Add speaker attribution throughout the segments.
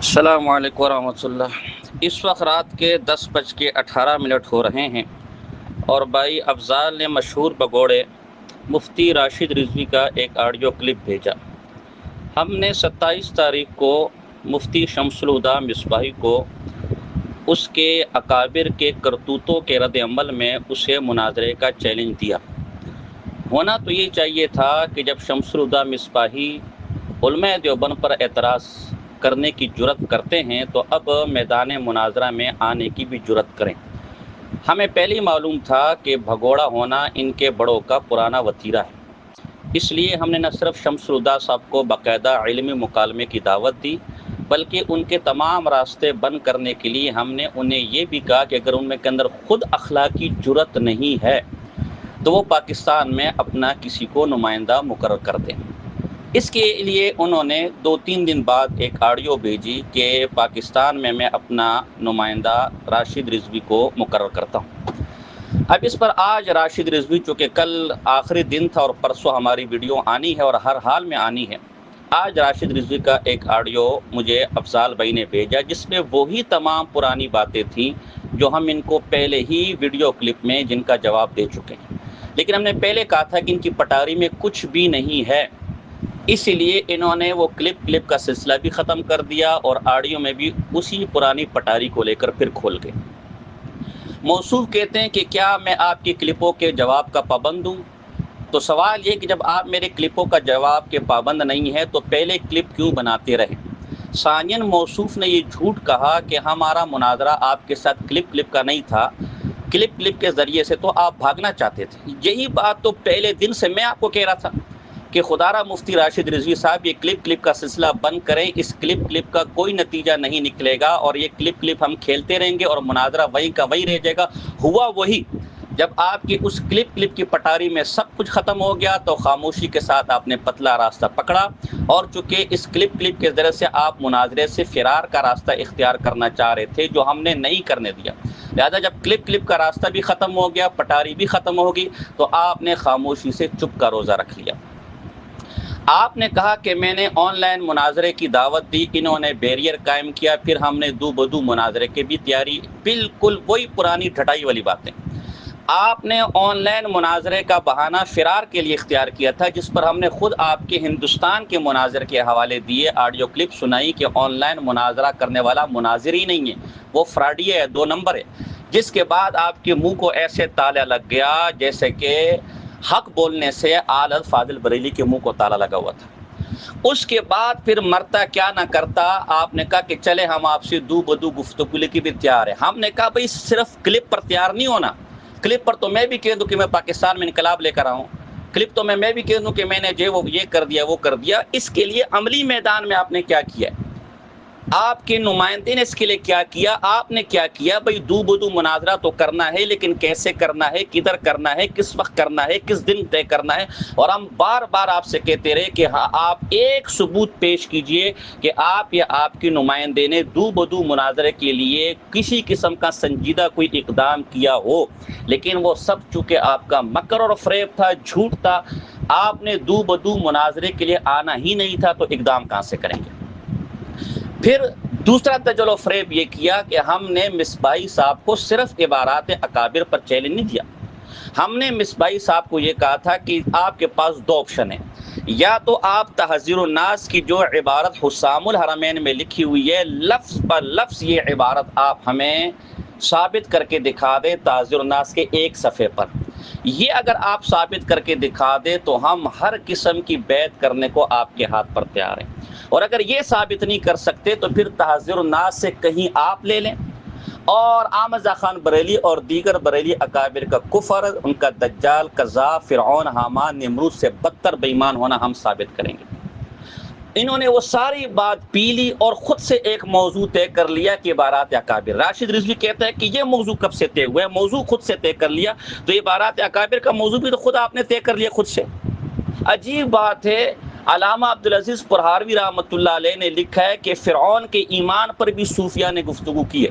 Speaker 1: السلام علیکم ورحمۃ اللہ۔ اس وقت رات کے 10:18 ہو رہے ہیں اور بھائی افضال نے مشہور بگوڑے مفتی راشد رضوی کا ایک آڈیو کلپ بھیجا۔ ہم نے 27 تاریخ کو مفتی شمس الہدیٰ مصباحی کو اس کے اکابر کے کرتوتوں کے رد عمل میں اسے مناظرے کا چیلنج دیا۔ ہونا تو یہ چاہیے تھا کہ جب شمس الہدیٰ مصباحی علماء دیوبند پر اعتراض کرنے کی جرات کرتے ہیں تو اب میدان مناظرہ میں آنے کی بھی جرات کریں۔ ہمیں پہلے ہی معلوم تھا کہ بھگوڑا ہونا ان کے بڑوں کا پرانا وتیرہ ہے، اس لیے ہم نے نہ صرف شمس الہدیٰ صاحب کو باقاعدہ علمی مکالمے کی دعوت دی، بلکہ ان کے تمام راستے بند کرنے کے لیے ہم نے انہیں یہ بھی کہا کہ اگر ان کے اندر خود اخلاقی جرات نہیں ہے تو وہ پاکستان میں اپنا کسی کو نمائندہ مقرر کر دیں۔ اس کے لیے انہوں نے 2-3 دن بعد ایک آڈیو بھیجی کہ پاکستان میں اپنا نمائندہ راشد رضوی کو مقرر کرتا ہوں۔ اب اس پر آج راشد رضوی، چونکہ کل آخری دن تھا اور پرسوں ہماری ویڈیو آنی ہے اور ہر حال میں آنی ہے، آج راشد رضوی کا ایک آڈیو مجھے افضال بھائی نے بھیجا جس میں وہی تمام پرانی باتیں تھیں جو ہم ان کو پہلے ہی ویڈیو کلپ میں جن کا جواب دے چکے ہیں، لیکن ہم نے پہلے کہا تھا کہ ان کی پٹاری میں کچھ بھی نہیں ہے، اسی لیے انہوں نے وہ کلپ کا سلسلہ بھی ختم کر دیا اور آڈیو میں بھی اسی پرانی پٹاری کو لے کر پھر کھول گئے۔ موصوف کہتے ہیں کہ کیا میں آپ کی کلپوں کے جواب کا پابند ہوں؟ تو سوال یہ کہ جب آپ میرے کلپوں کا جواب کے پابند نہیں ہے تو پہلے کلپ کیوں بناتے رہے؟ ثانیاً موصوف نے یہ جھوٹ کہا کہ ہمارا مناظرہ آپ کے ساتھ کلپ کا نہیں تھا، کلپ کے ذریعے سے تو آپ بھاگنا چاہتے تھے۔ یہی بات تو پہلے دن سے میں آپ کو کہہ رہا تھا کہ خدا را مفتی راشد رضوی صاحب یہ کلپ کا سلسلہ بند کریں، اس کلپ کا کوئی نتیجہ نہیں نکلے گا اور یہ کلپ ہم کھیلتے رہیں گے اور مناظرہ وہی کا وہی رہ جائے گا۔ ہوا وہی، جب آپ کی اس کلپ کی پٹاری میں سب کچھ ختم ہو گیا تو خاموشی کے ساتھ آپ نے پتلا راستہ پکڑا، اور چونکہ اس کلپ کے ذریعے سے آپ مناظرے سے فرار کا راستہ اختیار کرنا چاہ رہے تھے جو ہم نے نہیں کرنے دیا، لہذا جب کلپ کا راستہ بھی ختم ہو گیا، پٹاری بھی ختم ہوگی، تو آپ نے خاموشی سے چپ کا روزہ رکھ لیا۔ آپ نے کہا کہ میں نے آن لائن مناظرے کی دعوت دی، انہوں نے بیریئر قائم کیا، پھر ہم نے دو بدو مناظرے کی بھی تیاری، بالکل وہی پرانی ڈھٹائی والی باتیں۔ آپ نے آن لائن مناظرے کا بہانہ فرار کے لیے اختیار کیا تھا، جس پر ہم نے خود آپ کے ہندوستان کے مناظر کے حوالے دیے، آڈیو کلپ سنائی کہ آن لائن مناظرہ کرنے والا مناظر ہی نہیں ہے، وہ فراڈی ہے، 2 نمبر ہے، جس کے بعد آپ کے منہ کو ایسے تالا لگ گیا جیسے کہ حق بولنے سے آل فاضل بریلی کے منہ کو تالا لگا ہوا تھا۔ اس کے بعد پھر مرتا کیا نہ کرتا، آپ نے کہا کہ چلے ہم آپ سے دو بدو گفتگو لے کے بھی تیار ہیں۔ ہم نے کہا بھئی صرف کلپ پر تیار نہیں ہونا، کلپ پر تو میں بھی کہہ دوں کہ میں پاکستان میں انقلاب لے کر آؤں، کلپ تو میں بھی کہہ دوں کہ میں نے وہ یہ کر دیا وہ کر دیا، اس کے لیے عملی میدان میں آپ نے کیا کیا ہے؟ آپ کے نمائندے نے اس کے لیے کیا کیا؟ آپ نے کیا کیا؟ بھئی دو بدو مناظرہ تو کرنا ہے، لیکن کیسے کرنا ہے، کدھر کرنا ہے، کس وقت کرنا ہے، کس دن طے کرنا ہے، اور ہم بار بار آپ سے کہتے رہے کہ ہاں آپ ایک ثبوت پیش کیجئے کہ آپ یا آپ کے نمائندے نے دو بدو مناظرے کے لیے کسی قسم کا سنجیدہ کوئی اقدام کیا ہو، لیکن وہ سب چونکہ آپ کا مکر اور فریب تھا، جھوٹ تھا، آپ نے دو بدو مناظرے کے لیے آنا ہی نہیں تھا، تو اقدام کہاں سے کریں گے؟ پھر دوسرا تجل و فریب یہ کیا کہ ہم نے مصباحی صاحب کو صرف عبارات اکابر پر چیلنج نہیں دیا، ہم نے مصباحی صاحب کو یہ کہا تھا کہ آپ کے پاس 2 آپشن ہیں، یا تو آپ تحذیر الناس کی جو عبارت حسام الحرمین میں لکھی ہوئی ہے لفظ پر لفظ یہ عبارت آپ ہمیں ثابت کر کے دکھا دیں تحذیر الناس کے ایک صفحے پر، یہ اگر آپ ثابت کر کے دکھا دیں تو ہم ہر قسم کی بیعت کرنے کو آپ کے ہاتھ پر تیار ہیں، اور اگر یہ ثابت نہیں کر سکتے تو پھر تحذیر الناس سے کہیں آپ لے لیں، اور احمد رضا خان بریلی اور دیگر بریلی اکابر کا کفر، ان کا دجال، کذاب، فرعون، حامان، نمرود سے بدتر بے ایمان ہونا ہم ثابت کریں گے۔ انہوں نے وہ ساری بات پی لی اور خود سے ایک موضوع طے کر لیا کہ عبارات اکابر۔ راشد رضوی کہتا ہے کہ یہ موضوع کب سے طے ہوا ہے؟ موضوع خود سے طے کر لیا، تو عبارات اکابر کا موضوع بھی تو خود آپ نے طے کر لیا خود سے۔ عجیب بات ہے، علامہ عبدالعزیز پرہاروی رحمۃ اللہ علیہ نے لکھا ہے کہ فرعون کے ایمان پر بھی صوفیہ نے گفتگو کی ہے،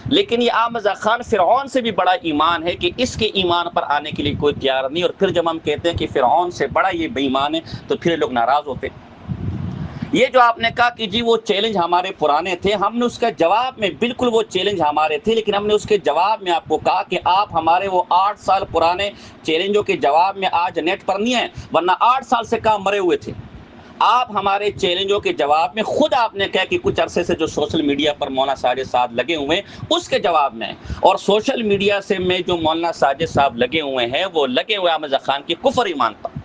Speaker 1: لیکن یہ احمد رضا خان فرعون سے بھی بڑا ایمان ہے کہ اس کے ایمان پر آنے کے لیے کوئی تیار نہیں، اور پھر جب ہم کہتے ہیں کہ فرعون سے بڑا یہ بے ایمان ہے تو پھر لوگ ناراض ہوتے۔ یہ جو آپ نے کہا کہ جی وہ چیلنج ہمارے پرانے تھے، ہم نے اس کا جواب میں بالکل وہ چیلنج ہمارے تھے، لیکن ہم نے اس کے جواب میں آپ کو کہا کہ آپ ہمارے وہ 8 سال پرانے چیلنجوں کے جواب میں آج نیٹ پر نہیں ہیں، ورنہ 8 سال سے کہاں مرے ہوئے تھے۔ آپ ہمارے چیلنجوں کے جواب میں خود آپ نے کہا کہ کچھ عرصے سے جو سوشل میڈیا پر مولانا ساجد صاحب لگے ہوئے ہیں اس کے جواب میں، اور سوشل میڈیا سے میں جو مولانا ساجد صاحب لگے ہوئے ہیں وہ لگے ہوئے احمد رضا خان کی کفر ایمان پر۔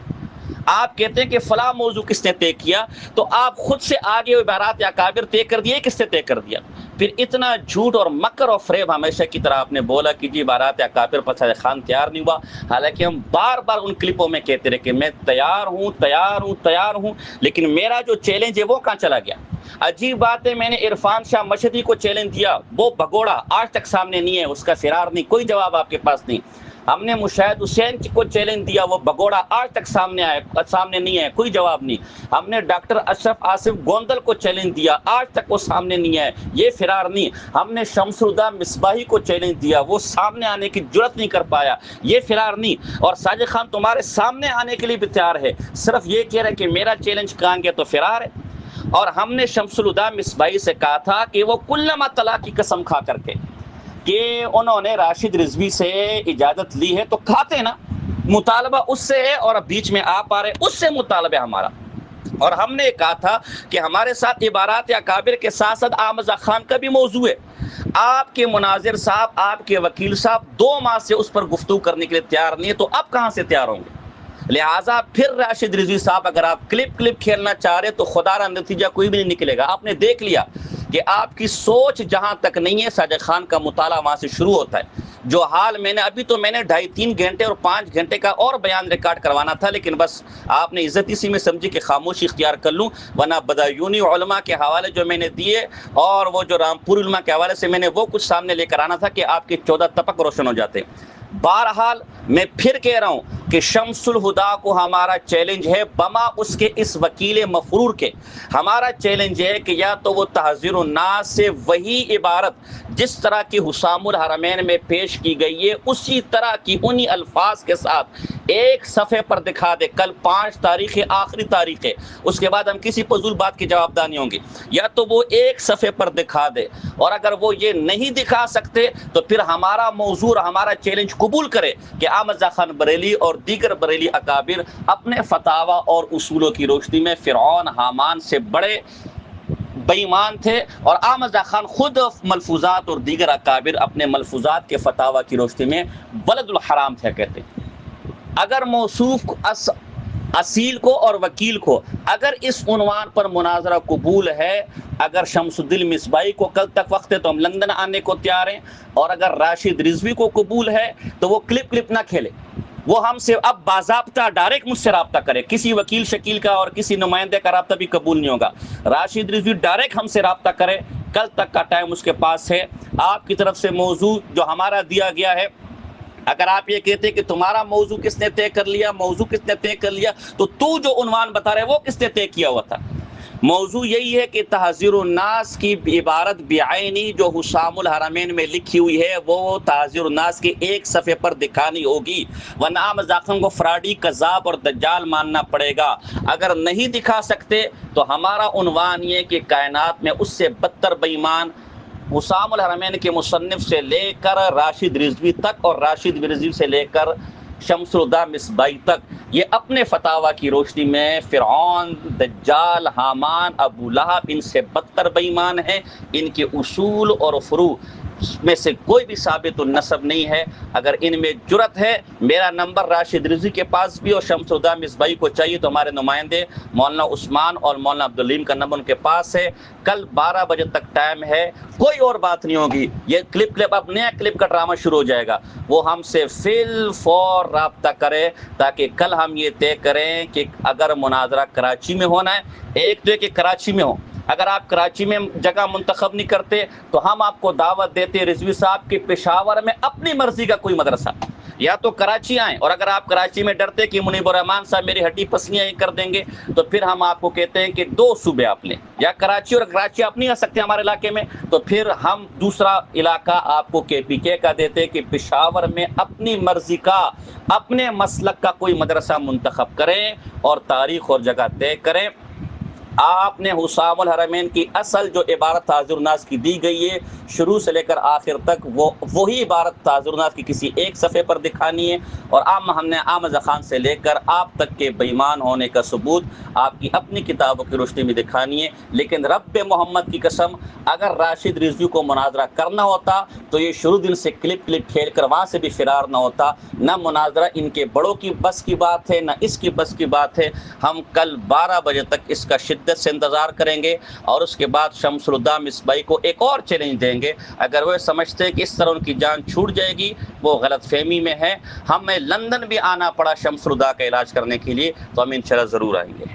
Speaker 1: آپ کہتے ہیں کہ فلاں موضوع کس نے طے کیا، تو آپ خود سے آگے عبارات اکابر طے کر دیے، کس نے طے کر دیا؟ پھر اتنا جھوٹ اور مکر اور فریب ہمیشہ کی طرح آپ نے بولا کہ جی عبارات اکابر پر ساجد خان تیار نہیں ہوا، حالانکہ ہم بار بار ان کلپوں میں کہتے رہے کہ میں تیار ہوں، لیکن میرا جو چیلنج ہے وہ کہاں چلا گیا؟ عجیب بات ہے، میں نے عرفان شاہ مشہدی کو چیلنج دیا، وہ بھگوڑا آج تک سامنے نہیں ہے، اس کا فرار نہیں، کوئی جواب آپ کے پاس نہیں۔ ہم نے مشاہد حسین کو چیلنج دیا، وہ بھگوڑا آج تک سامنے نہیں ہے، کوئی جواب نہیں۔ ہم نے ڈاکٹر اشرف آصف گوندل کو چیلنج دیا، آج تک وہ سامنے نہیں ہے، یہ فرار نہیں۔ ہم نے شمس الہدیٰ مصباحی کو چیلنج دیا، وہ سامنے آنے کی جرات نہیں کر پایا، یہ فرار نہیں۔ اور ساجد خان تمہارے سامنے آنے کے لیے بھی تیار ہے، صرف یہ کہہ رہے کہ میرا چیلنج کہاں گیا تو فرار ہے۔ اور ہم نے شمس الہدیٰ مصباحی سے کہا تھا کہ وہ کلما طلاق کی قسم کھا کر کے کہ انہوں نے راشد رضوی سے اجازت لی ہے، تو کھاتے نا، مطالبہ اس سے ہے، اور اب بیچ میں آپ آ رہے اس سے مطالبہ ہمارا۔ اور ہم نے کہا تھا کہ ہمارے ساتھ عبارات اکابر کے ساتھ ساتھ احمد رضا خان کا بھی موضوع ہے۔ آپ کے مناظر صاحب، آپ کے وکیل صاحب 2 ماہ سے اس پر گفتگو کرنے کے لیے تیار نہیں ہے، تو اب کہاں سے تیار ہوں گے؟ لہٰذا پھر راشد رضوی صاحب اگر آپ کلپ کھیلنا چاہ رہے تو خدا را نتیجہ کوئی بھی نہیں نکلے گا۔ آپ نے دیکھ لیا کہ آپ کی سوچ جہاں تک نہیں ہے، ساجد خان کا مطالعہ وہاں سے شروع ہوتا ہے۔ جو حال میں نے 2.5-3 گھنٹے اور 5 گھنٹے کا اور بیان ریکارڈ کروانا تھا، لیکن بس آپ نے عزت اسی میں سمجھی کہ خاموشی اختیار کر لوں، ورنہ بدایونی علماء کے حوالے جو میں نے دیے اور وہ جو رامپور علماء کے حوالے سے میں نے وہ کچھ سامنے لے کر آنا تھا کہ آپ کے 14 تپک روشن ہو جاتے۔ بہرحال میں پھر کہہ رہا ہوں کہ شمس الہدیٰ کو ہمارا چیلنج ہے بما اس کے اس وکیل مفرور کے۔ ہمارا چیلنج ہے کہ یا تو وہ تحذیر الناس سے وہی عبارت جس طرح کی حسام الحرمین میں پیش کی گئی ہے اسی طرح کی انہی الفاظ کے ساتھ ایک صفحے پر دکھا دے۔ کل 5 تاریخ ہے، آخری تاریخ ہے، اس کے بعد ہم کسی فضول بات کی جوابدہ نہیں ہوں گے۔ یا تو وہ ایک صفحے پر دکھا دے، اور اگر وہ یہ نہیں دکھا سکتے تو پھر ہمارا موضوع، ہمارا چیلنج قبول کرے کہ احمد رضا خان بریلی اور دیگر بریلی اکابر اپنے فتاوی اور اصولوں کی روشنی میں فرعون حامان سے بڑے بے ایمان تھے، اور احمد رضا خان خود ملفوظات اور دیگر اکابر اپنے ملفوظات کے فتاوی کی روشنی میں ولد الحرام تھے کہتے ہیں۔ اگر موصوف اصیل کو اور وکیل کو اگر اس عنوان پر مناظرہ قبول ہے، اگر شمس الدین مصباحی کو کل تک وقت ہے تو ہم لندن آنے کو تیار ہیں، اور اگر راشد رضوی کو قبول ہے تو وہ کلپ نہ کھیلے، وہ ہم سے اب باضابطہ ڈائریکٹ مجھ سے رابطہ کرے، کسی وکیل شکیل کا اور کسی نمائندے کا رابطہ بھی قبول نہیں ہوگا۔ راشد رضوی ڈائریکٹ ہم سے رابطہ کرے، کل تک کا ٹائم اس کے پاس ہے۔ آپ کی طرف سے موضوع جو ہمارا دیا گیا ہے، اگر آپ یہ کہتے کہ تمہارا موضوع کس نے طے کر لیا، تو جو عنوان بتا رہے وہ کس نے طے کیا ہوا تھا؟ موضوع یہی ہے کہ تحذیر الناس کی عبارت بعینی جو حسام الحرمین میں لکھی ہوئی ہے وہ تحذیر الناس کے ایک صفحے پر دکھانی ہوگی، ورنہ احمد رضا خان کو فراڈی، کذاب اور دجال ماننا پڑے گا۔ اگر نہیں دکھا سکتے تو ہمارا عنوان یہ کہ کائنات میں اس سے بدتر بے ایمان حسام الحرمین کے مصنف سے لے کر راشد رضوی تک، اور راشد رضوی سے لے کر شمس الہدیٰ مصباحی تک، یہ اپنے فتاوی کی روشنی میں فرعون، دجال، حامان، ابو لہب ان سے بدتر بے ایمان ہیں۔ ان کے اصول اور فروع میں سے کوئی بھی ثابت النسب نہیں ہے۔ اگر ان میں جرت ہے، میرا نمبر راشد رضوی کے پاس بھی اور شمس الہدیٰ مصباحی کو چاہیے تو ہمارے نمائندے مولانا عثمان اور مولانا عبدالعلیم کا نمبر ان کے پاس ہے۔ کل 12 بجے تک ٹائم ہے، کوئی اور بات نہیں ہوگی۔ یہ کلپ اب نیا کلپ کا ڈرامہ شروع ہو جائے گا، وہ ہم سے فور رابطہ کرے تاکہ کل ہم یہ طے کریں کہ اگر مناظرہ کراچی میں ہونا ہے، ایک تو ہے کہ کراچی میں ہو، اگر آپ کراچی میں جگہ منتخب نہیں کرتے تو ہم آپ کو دعوت دیتے رضوی صاحب کے پشاور میں اپنی مرضی کا کوئی مدرسہ، یا تو کراچی آئیں، اور اگر آپ کراچی میں ڈرتے کہ منیب الرحمان صاحب میری ہڈی پسلیاں کر دیں گے تو پھر ہم آپ کو کہتے ہیں کہ 2 صوبے آپ لیں، یا کراچی، اور کراچی آپ نہیں آ سکتے ہمارے علاقے میں تو پھر ہم دوسرا علاقہ آپ کو KPK کا دیتے کہ پشاور میں اپنی مرضی کا، اپنے مسلک کا کوئی مدرسہ منتخب کریں اور تاریخ اور جگہ طے کریں۔ آپ نے حسام الحرمین کی اصل جو عبارت حاضر الناس کی دی گئی ہے شروع سے لے کر آخر تک وہی عبارت حاضر الناس کی کسی ایک صفحے پر دکھانی ہے، اور ہم نے احمد خان سے لے کر آپ تک کے بے ایمان ہونے کا ثبوت آپ کی اپنی کتابوں کی روشنی میں دکھانی ہے۔ لیکن رب محمد کی قسم، اگر راشد رضوی کو مناظرہ کرنا ہوتا تو یہ شروع دن سے کلپ کھیل کر وہاں سے بھی فرار نہ ہوتا۔ نہ مناظرہ ان کے بڑوں کی بس کی بات ہے، نہ اس کی بس کی بات ہے۔ ہم کل 12 بجے تک اس کا شدت سے انتظار کریں گے، اور اس کے بعد شمس الہدیٰ مصباحی کو ایک اور چیلنج دیں گے۔ اگر وہ سمجھتے کہ اس طرح ان کی جان چھوٹ جائے گی، وہ غلط فہمی میں ہے۔ ہمیں لندن بھی آنا پڑا شمس الہدیٰ کا علاج کرنے کے لیے تو ہم انشاءاللہ ضرور آئیں گے۔